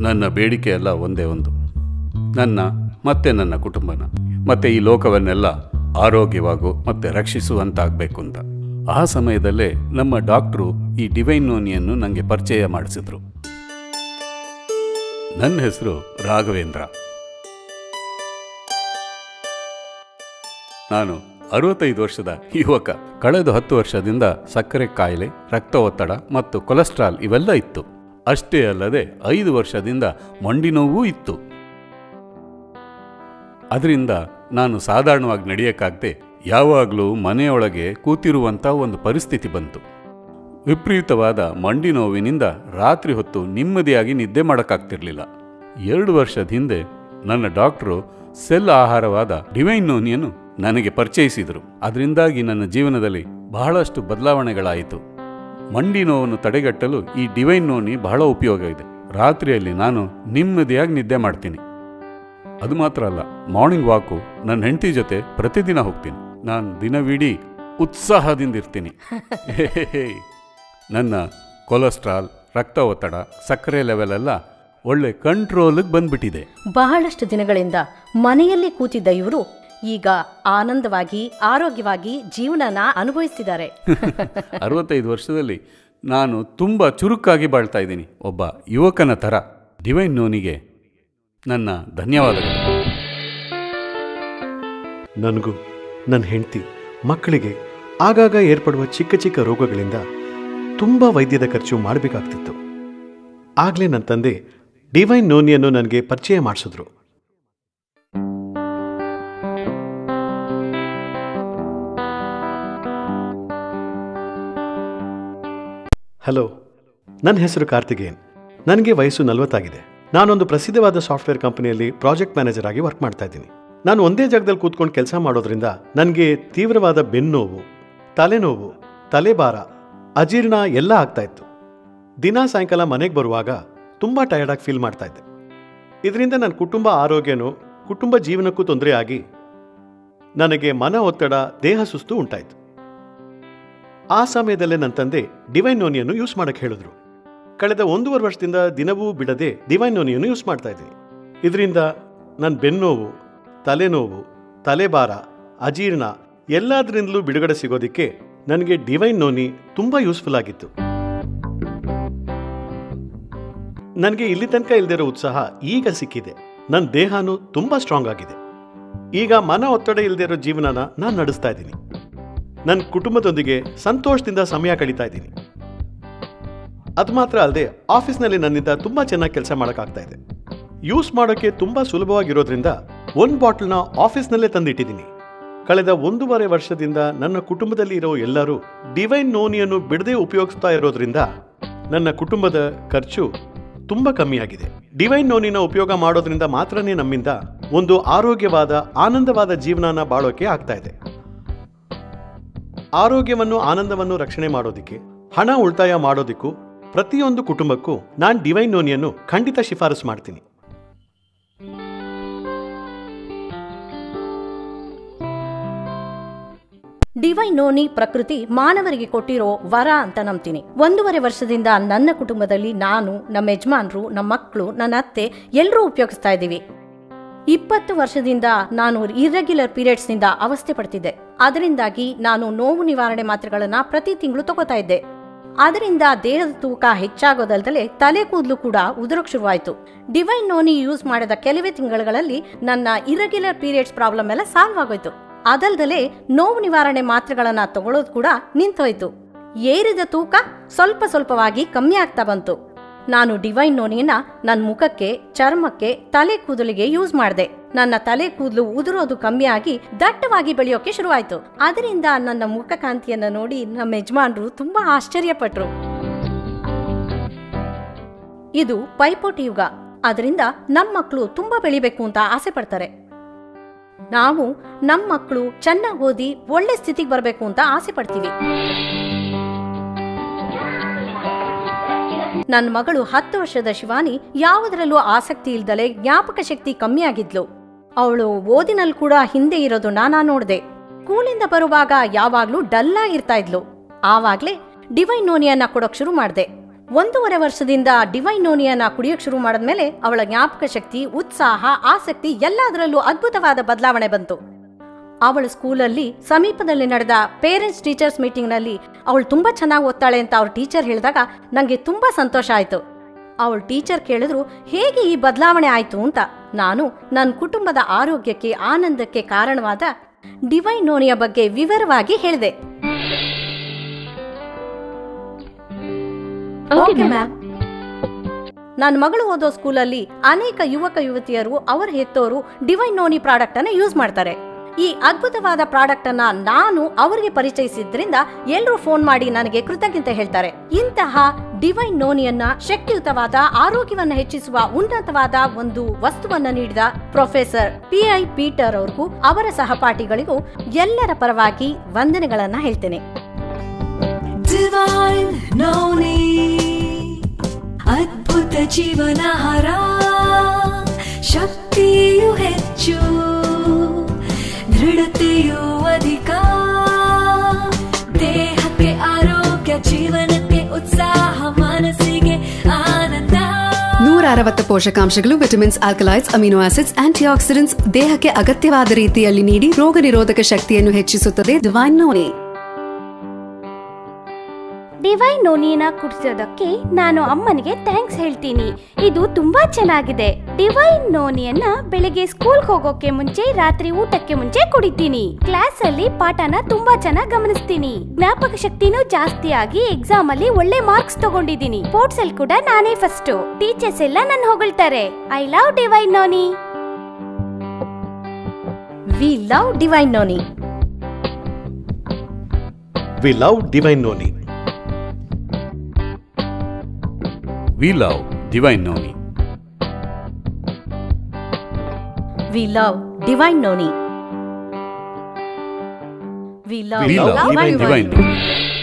ನನ್ನ ಬೇಡಿಕೆ ಎಲ್ಲ ಒಂದೇ ಒಂದು, ನನ್ನ ಮತ್ತೆ ನನ್ನ ಕುಟುಂಬನ ಮತ್ತೆ ಈ ಲೋಕವನ್ನೆಲ್ಲ ಆರೋಗ್ಯವಾಗು ಮತ್ತೆ ರಕ್ಷಿಸುವಂತಾಗಬೇಕು ಅಂತ. ಆ ಸಮಯದಲ್ಲೇ ನಮ್ಮ ಡಾಕ್ಟ್ರು ಈ ಡಿವೈನ್ ನೋನಿಯನ್ನು ನನಗೆ ಪರಿಚಯ ಮಾಡಿಸಿದ್ರು. ನನ್ನ ಹೆಸರು ರಾಘವೇಂದ್ರ. ನಾನು 65 ವರ್ಷದ ಯುವಕ. ಕಳೆದ 10 ವರ್ಷದಿಂದ ಸಕ್ಕರೆ ಕಾಯಿಲೆ, ರಕ್ತ ಒತ್ತಡ ಮತ್ತು ಕೊಲೆಸ್ಟ್ರಾಲ್ ಇವೆಲ್ಲ ಇತ್ತು. ಅಷ್ಟೇ ಅಲ್ಲದೆ 5 ವರ್ಷದಿಂದ ಮಂಡಿ ನೋವೂ ಇತ್ತು. ಅದರಿಂದ ನಾನು ಸಾಧಾರಣವಾಗಿ ನಡೆಯೋಕ್ಕಾಗದೆ ಯಾವಾಗಲೂ ಮನೆಯೊಳಗೆ ಕೂತಿರುವಂಥ ಒಂದು ಪರಿಸ್ಥಿತಿ ಬಂತು. ವಿಪರೀತವಾದ ಮಂಡಿ ನೋವಿನಿಂದ ರಾತ್ರಿ ಹೊತ್ತು ನೆಮ್ಮದಿಯಾಗಿ ನಿದ್ದೆ ಮಾಡೋಕ್ಕಾಗ್ತಿರ್ಲಿಲ್ಲ. 2 ವರ್ಷದ ಹಿಂದೆ ನನ್ನ ಡಾಕ್ಟ್ರು ಸೆಲ್ ಆಹಾರವಾದ ಡಿವೈನ್ ನೋನಿಯನ್ನು ನನಗೆ ಪರಿಚಯಿಸಿದರು. ಅದರಿಂದಾಗಿ ನನ್ನ ಜೀವನದಲ್ಲಿ ಬಹಳಷ್ಟು ಬದಲಾವಣೆಗಳಾಯಿತು. ಮಂಡಿ ನೋವನ್ನು ತಡೆಗಟ್ಟಲು ಈ ಡಿವೈನ್ ನೋನಿ ಬಹಳ ಉಪಯೋಗ ಇದೆ. ರಾತ್ರಿಯಲ್ಲಿ ನಾನು ನೆಮ್ಮದಿಯಾಗಿ ನಿದ್ದೆ ಮಾಡ್ತೀನಿ. ಅದು ಮಾತ್ರ ಅಲ್ಲ, ಮಾರ್ನಿಂಗ್ ವಾಕು ನನ್ನ ಹೆಂಡತಿ ಜೊತೆ ಪ್ರತಿದಿನ ಹೋಗ್ತೀನಿ. ನಾನು ದಿನವಿಡೀ ಉತ್ಸಾಹದಿಂದಿರ್ತೀನಿ. ನನ್ನ ಕೊಲೆಸ್ಟ್ರಾಲ್, ರಕ್ತ ಒತ್ತಡ, ಸಕ್ಕರೆ ಲೆವೆಲ್ ಎಲ್ಲ ಒಳ್ಳೆ ಕಂಟ್ರೋಲಿಗೆ ಬಂದ್ಬಿಟ್ಟಿದೆ. ಬಹಳಷ್ಟು ದಿನಗಳಿಂದ ಮನೆಯಲ್ಲಿ ಕೂತಿದ್ದ ಇವರು ಈಗ ಆನಂದವಾಗಿ ಆರೋಗ್ಯವಾಗಿ ಜೀವನನ ಅನುಭವಿಸ್ತಿದ್ದಾರೆ. 65 ವರ್ಷದಲ್ಲಿ ನಾನು ತುಂಬ ಚುರುಕಾಗಿ ಬಾಳ್ತಾ ಇದ್ದೀನಿ, ಒಬ್ಬ ಯುವಕನ ಥರ. ಡಿವೈನ್ ನೋನಿಗೆ ನನ್ನ ಧನ್ಯವಾದಗಳು. ನನಗೂ ನನ್ನ ಹೆಂಡತಿ ಮಕ್ಕಳಿಗೆ ಆಗಾಗ ಏರ್ಪಡುವ ಚಿಕ್ಕ ಚಿಕ್ಕ ರೋಗಗಳಿಂದ ತುಂಬ ವೈದ್ಯದ ಖರ್ಚು ಮಾಡಬೇಕಾಗ್ತಿತ್ತು. ಆಗಲೇ ನನ್ನ ತಂದೆ ಡಿವೈನ್ ನೋನಿಯನ್ನು ನನಗೆ ಪರಿಚಯ ಮಾಡಿಸಿದ್ರು. ಹಲೋ, ನನ್ನ ಹೆಸರು ಕಾರ್ತಿಕೇಯನ್. ನನಗೆ ವಯಸ್ಸು 40 ಆಗಿದೆ. ನಾನೊಂದು ಪ್ರಸಿದ್ಧವಾದ ಸಾಫ್ಟ್ವೇರ್ ಕಂಪನಿಯಲ್ಲಿ ಪ್ರಾಜೆಕ್ಟ್ ಮ್ಯಾನೇಜರ್ ಆಗಿ ವರ್ಕ್ ಮಾಡ್ತಾ ಇದ್ದೀನಿ. ನಾನು ಒಂದೇ ಜಾಗದಲ್ಲಿ ಕೂತ್ಕೊಂಡು ಕೆಲಸ ಮಾಡೋದ್ರಿಂದ ನನಗೆ ತೀವ್ರವಾದ ಬೆನ್ನೋವು, ತಲೆನೋವು, ತಲೆಭಾರ, ಅಜೀರ್ಣ ಎಲ್ಲ ಆಗ್ತಾ ಇತ್ತು. ದಿನ ಸಾಯಂಕಾಲ ಮನೆಗೆ ಬರುವಾಗ ತುಂಬ ಟಯರ್ಡಾಗಿ ಫೀಲ್ ಮಾಡ್ತಾ ಇದ್ದೆ. ಇದರಿಂದ ನನ್ನ ಕುಟುಂಬ ಆರೋಗ್ಯನೂ ಕುಟುಂಬ ಜೀವನಕ್ಕೂ ತೊಂದರೆ ಆಗಿ ನನಗೆ ಮನ ಒತ್ತಡ, ದೇಹ ಸುಸ್ತು ಉಂಟಾಯಿತು. ಆ ಸಮಯದಲ್ಲೇ ನನ್ನ ತಂದೆ ಡಿವೈನ್ ನೋನಿಯನ್ನು ಯೂಸ್ ಮಾಡೋಕ್ಕೆ ಹೇಳಿದ್ರು. ಕಳೆದ 1.5 ವರ್ಷದಿಂದ ದಿನವೂ ಬಿಡದೆ ಡಿವೈನ್ ನೋನಿಯನ್ನು ಯೂಸ್ ಮಾಡ್ತಾ ಇದ್ದೀನಿ. ಇದರಿಂದ ನನ್ನ ಬೆನ್ನೋವು, ತಲೆನೋವು, ತಲೆಭಾರ, ಅಜೀರ್ಣ ಎಲ್ಲದರಿಂದಲೂ ಬಿಡುಗಡೆ ಸಿಗೋದಕ್ಕೆ ನನಗೆ ಡಿವೈನ್ ನೋನಿ ತುಂಬ ಯೂಸ್ಫುಲ್ ಆಗಿತ್ತು. ನನಗೆ ಇಲ್ಲಿ ತನಕ ಇಲ್ದಿರೋ ಉತ್ಸಾಹ ಈಗ ಸಿಕ್ಕಿದೆ. ನನ್ನ ದೇಹನೂ ತುಂಬ ಸ್ಟ್ರಾಂಗ್ ಆಗಿದೆ. ಈಗ ಮನ ಒತ್ತಡ ಇಲ್ದಿರೋ ಜೀವನನ ನಾನು ನಡೆಸ್ತಾ ಇದ್ದೀನಿ. ನನ್ನ ಕುಟುಂಬದೊಂದಿಗೆ ಸಂತೋಷದಿಂದ ಸಮಯ ಕಳೀತಾ ಇದ್ದೀನಿ. ಅದು ಮಾತ್ರ ಅಲ್ಲದೆ ಆಫೀಸ್ನಲ್ಲಿ ನನ್ನಿಂದ ತುಂಬ ಚೆನ್ನಾಗಿ ಕೆಲಸ ಮಾಡೋಕ್ಕಾಗ್ತಾ ಇದೆ. ಯೂಸ್ ಮಾಡೋಕ್ಕೆ ತುಂಬ ಸುಲಭವಾಗಿರೋದ್ರಿಂದ 1 ಬಾಟಲ್ನ ಆಫೀಸ್ನಲ್ಲೇ ತಂದಿಟ್ಟಿದ್ದೀನಿ. ಕಳೆದ 1.5 ವರ್ಷದಿಂದ ನನ್ನ ಕುಟುಂಬದಲ್ಲಿ ಇರೋ ಎಲ್ಲರೂ ಡಿವೈನ್ ನೋನಿಯನ್ನು ಬಿಡದೆ ಉಪಯೋಗಿಸ್ತಾ ಇರೋದ್ರಿಂದ ನನ್ನ ಕುಟುಂಬದ ಖರ್ಚು ತುಂಬ ಕಮ್ಮಿಯಾಗಿದೆ. ಡಿವೈನ್ ನೋನಿನ ಉಪಯೋಗ ಮಾಡೋದ್ರಿಂದ ಮಾತ್ರನೇ ನಮ್ಮಿಂದ ಒಂದು ಆರೋಗ್ಯವಾದ, ಆನಂದವಾದ ಜೀವನನ ಬಾಳೋಕೆ ಆಗ್ತಾ ಇದೆ. ಆರೋಗ್ಯವನ್ನು, ಆನಂದವನ್ನು ರಕ್ಷಣೆ ಮಾಡೋದಿಕ್ಕೆ, ಹಣ ಉಳಿತಾಯ ಮಾಡೋದಿಕ್ಕೂ ಪ್ರತಿಯೊಂದು ಕುಟುಂಬಕ್ಕೂ ನಾನು ಡಿವೈನ್ ನೋನಿಯನ್ನು ಖಂಡಿತ ಶಿಫಾರಸು ಮಾಡ್ತೀನಿ. ಡಿವೈನ್ ನೋನಿ ಪ್ರಕೃತಿ ಮಾನವರಿಗೆ ಕೊಟ್ಟಿರೋ ವರ ಅಂತ ನಂಬ್ತೀನಿ. 1.5 ವರ್ಷದಿಂದ ನನ್ನ ಕುಟುಂಬದಲ್ಲಿ ನಾನು, ನಮ್ಮ ಯಜಮಾನ್ರು, ನಮ್ಮ ಮಕ್ಕಳು, ನನ್ನ ಅತ್ತೆ ಎಲ್ಲರೂ ಉಪಯೋಗಿಸ್ತಾ ಇದ್ದೀವಿ. 20 ವರ್ಷದಿಂದ ನಾನು ಇರ್ರೆಗ್ಯುಲರ್ ಪೀರಿಯಡ್ಸ್ನಿಂದ ಅವಸ್ಥೆ ಪಡ್ತಿದ್ದೆ. ಅದರಿಂದಾಗಿ ನಾನು ನೋವು ನಿವಾರಣೆ ಮಾತ್ರೆಗಳನ್ನ ಪ್ರತಿ ತಿಂಗಳು ತಗೋತಾ ಇದ್ದೆ. ಅದರಿಂದ ದೇಹದ ತೂಕ ಹೆಚ್ಚಾಗೋದಲ್ದಲೆ ತಲೆ ಕೂದಲು ಕೂಡ ಉದುರೋಕ್ ಶುರುವಾಯಿತು. ಡಿವೈನ್ ನೋನಿ ಯೂಸ್ ಮಾಡಿದ ಕೆಲವೇ ತಿಂಗಳಲ್ಲಿ ನನ್ನ ಇರ್ರೆಗ್ಯುಲರ್ ಪೀರಿಯಡ್ಸ್ ಪ್ರಾಬ್ಲಮ್ ಎಲ್ಲ ಸಾಲ್ವ್ ಆಗೋಯ್ತು. ಅದಲ್ದಲೆ ನೋವು ನಿವಾರಣೆ ಮಾತ್ರೆಗಳನ್ನ ತಗೊಳ್ಳೋದು ಕೂಡ ನಿಂತೋಯ್ತು. ಏರಿದ ತೂಕ ಸ್ವಲ್ಪ ಸ್ವಲ್ಪವಾಗಿ ಕಮ್ಮಿ ಆಗ್ತಾ ಬಂತು. ನಾನು ಡಿವೈನ್ ನೋನಿಯನ್ನ ನನ್ನ ಮುಖಕ್ಕೆ, ಚರ್ಮಕ್ಕೆ, ತಲೆ ಕೂದಲಿಗೆ ಯೂಸ್ ಮಾಡಿದೆ. ನನ್ನ ತಲೆ ಕೂದಲು ಉದುರೋದು ಕಮ್ಮಿಯಾಗಿ ದಟ್ಟವಾಗಿ ಬೆಳೆಯೋಕೆ ಶುರುವಾಯಿತು. ಅದರಿಂದ ನನ್ನ ಮುಖ ಕಾಂತಿಯನ್ನ ನೋಡಿ ನಮ್ಮ ಯಜಮಾನ್ರು ತುಂಬಾ ಆಶ್ಚರ್ಯಪಟ್ರು. ಇದು ಪೈಪೋಟಿ ಯುಗ. ಅದರಿಂದ ನಮ್ಮ ಮಕ್ಕಳು ತುಂಬಾ ಬೆಳಿಬೇಕು ಅಂತ ಆಸೆ ಪಡ್ತಾರೆ. ನಾವು ನಮ್ಮ ಮಕ್ಕಳು ಚೆನ್ನಾಗಿ ಓದಿ ಒಳ್ಳೆ ಸ್ಥಿತಿಗೆ ಬರಬೇಕು ಅಂತ ಆಸೆ ಪಡ್ತೀವಿ. ನನ್ನ ಮಗಳು 10 ವರ್ಷದ ಶಿವಾನಿ ಯಾವುದರಲ್ಲೂ ಆಸಕ್ತಿ ಇಲ್ದಲೆ ಜ್ಞಾಪಕ ಶಕ್ತಿ ಕಮ್ಮಿ ಆಗಿದ್ಲು. ಅವಳು ಓದಿನಲ್ಲಿ ಕೂಡ ಹಿಂದೆ ಇರೋದನ್ನ ನಾನು ನೋಡಿದೆ. ಸ್ಕೂಲಿಂದ ಬರುವಾಗ ಯಾವಾಗ್ಲೂ ಡಲ್ ಆಗಿರ್ತಾ ಇದ್ಲು. ಆವಾಗ್ಲೇ ಡಿವೈನ್ ನೋನಿಯನ್ನ ಕೊಡೋಕ್ ಶುರು ಮಾಡಿದೆ. 1.5 ವರ್ಷದಿಂದ ಡಿವೈನ್ ನೋನಿಯನ್ನ ಕುಡಿಯೋಕೆ ಶುರು ಮಾಡಿದ್ಮೇಲೆ ಅವಳ ಜ್ಞಾಪಕ ಶಕ್ತಿ, ಉತ್ಸಾಹ, ಆಸಕ್ತಿ ಎಲ್ಲದರಲ್ಲೂ ಅದ್ಭುತವಾದ ಬದಲಾವಣೆ ಬಂತು. ಅವಳ ಸ್ಕೂಲಲ್ಲಿ ಸಮೀಪದಲ್ಲಿ ನಡೆದ ಪೇರೆಂಟ್ಸ್ ಟೀಚರ್ಸ್ ಮೀಟಿಂಗ್ನಲ್ಲಿ ಅವಳು ತುಂಬಾ ಚೆನ್ನಾಗಿ ಓದ್ತಾಳೆ ಅಂತ ಅವ್ರ ಟೀಚರ್ ಹೇಳಿದಾಗ ನನಗೆ ತುಂಬಾ ಸಂತೋಷ ಆಯಿತು. ಅವಳ ಟೀಚರ್ ಕೇಳಿದ್ರು ಹೇಗೆ ಈ ಬದಲಾವಣೆ ಆಯಿತು ಅಂತ. ನಾನು ನನ್ನ ಕುಟುಂಬದ ಆರೋಗ್ಯಕ್ಕೆ, ಆನಂದಕ್ಕೆ ಕಾರಣವಾದ ಡಿವೈನ್ ನೋನಿಯ ಬಗ್ಗೆ ವಿವರವಾಗಿ ಹೇಳಿದೆ. ನನ್ನ ಮಗಳು ಓದೋ ಸ್ಕೂಲಲ್ಲಿ ಅನೇಕ ಯುವಕ ಯುವತಿಯರು, ಅವರ ಹೆತ್ತೋರು ಡಿವೈನ್ ನೋನಿ ಪ್ರಾಡಕ್ಟ್ ಅನ್ನ ಯೂಸ್ ಮಾಡ್ತಾರೆ. ಈ ಅದ್ಭುತವಾದ ಪ್ರಾಡಕ್ಟ್ ಅನ್ನ ನಾನು ಅವರಿಗೆ ಪರಿಚಯಿಸಿದ್ರಿಂದ ಎಲ್ಲರೂ ಫೋನ್ ಮಾಡಿ ನನಗೆ ಕೃತಜ್ಞತೆ ಹೇಳ್ತಾರೆ. ಇಂತಹ ಡಿವೈನ್ ನೋನಿಯನ್ನ ಶಕ್ತಿಯುತವಾದ, ಆರೋಗ್ಯವನ್ನ ಹೆಚ್ಚಿಸುವ ಉನ್ನತವಾದ ಒಂದು ವಸ್ತುವನ್ನ ನೀಡಿದ ಪ್ರೊಫೆಸರ್ PI ಪೀಟರ್ ಅವ್ರಿಗೂ ಅವರ ಸಹಪಾಠಿಗಳಿಗೂ ಎಲ್ಲರ ಪರವಾಗಿ ವಂದನೆಗಳನ್ನ ಹೇಳ್ತೇನೆ. ಡಿವೈನ್ ನೋನಿ ಅದ್ಭುತ ಜೀವನಾಹಾರ, ಶಕ್ತಿಯು ಹೆಚ್ಚು, ದೃಢತೆಯು ಅಧಿಕ, ದೇಹಕ್ಕೆ ಆರೋಗ್ಯ, ಜೀವನಕ್ಕೆ ಉತ್ಸಾಹ, ಮನಸ್ಸಿಗೆ ಆನಂದ. 160 ಪೋಷಕಾಂಶಗಳು, vitamins, alkaloids, amino acids, antioxidants ದೇಹಕ್ಕೆ ಅಗತ್ಯವಾದ ರೀತಿಯಲ್ಲಿ ನೀಡಿ ರೋಗ ನಿರೋಧಕ ಶಕ್ತಿಯನ್ನು ಹೆಚ್ಚಿಸುತ್ತದೆ. Divine Noni. ಡಿವೈನ್ ನೋನಿನ ಕುಡಿಸೋದಕ್ಕೆ ನಾನು ಅಮ್ಮನಿಗೆ ಥ್ಯಾಂಕ್ಸ್ ಹೇಳ್ತೀನಿ. ಇದು ತುಂಬಾ ಚೆನ್ನಾಗಿದೆ. ಡಿವೈನ್ ನೋನಿಯನ್ನ ಬೆಳಿಗ್ಗೆ ಸ್ಕೂಲ್ ಹೋಗೋಕೆ ಮುಂಚೆ, ರಾತ್ರಿ ಊಟಕ್ಕೆ ಮುಂಚೆ ಕುಡಿತೀನಿ. ಕ್ಲಾಸ್ ಅಲ್ಲಿ ಪಾಠನ ತುಂಬಾ ಚೆನ್ನಾಗಿ ಗಮನಿಸ್ತೀನಿ. ಜ್ಞಾಪಕ ಶಕ್ತಿನೂ ಜಾಸ್ತಿ ಆಗಿ ಎಕ್ಸಾಮ್ ಅಲ್ಲಿ ಒಳ್ಳೆ ಮಾರ್ಕ್ಸ್ ತಗೊಂಡಿದ್ದೀನಿ. ಸ್ಪೋರ್ಟ್ಸ್ ಅಲ್ಲಿ ಕೂಡ ನಾನೇ ಫಸ್ಟ್. ಟೀಚರ್ಸ್ ಎಲ್ಲ ನನ್ನ ಹೊಗಳ್ತಾರೆ. I love Divine Noni. We love Divine Noni. We love Divine Noni. We love Divine Noni. We love Divine Noni. We love Divine Noni.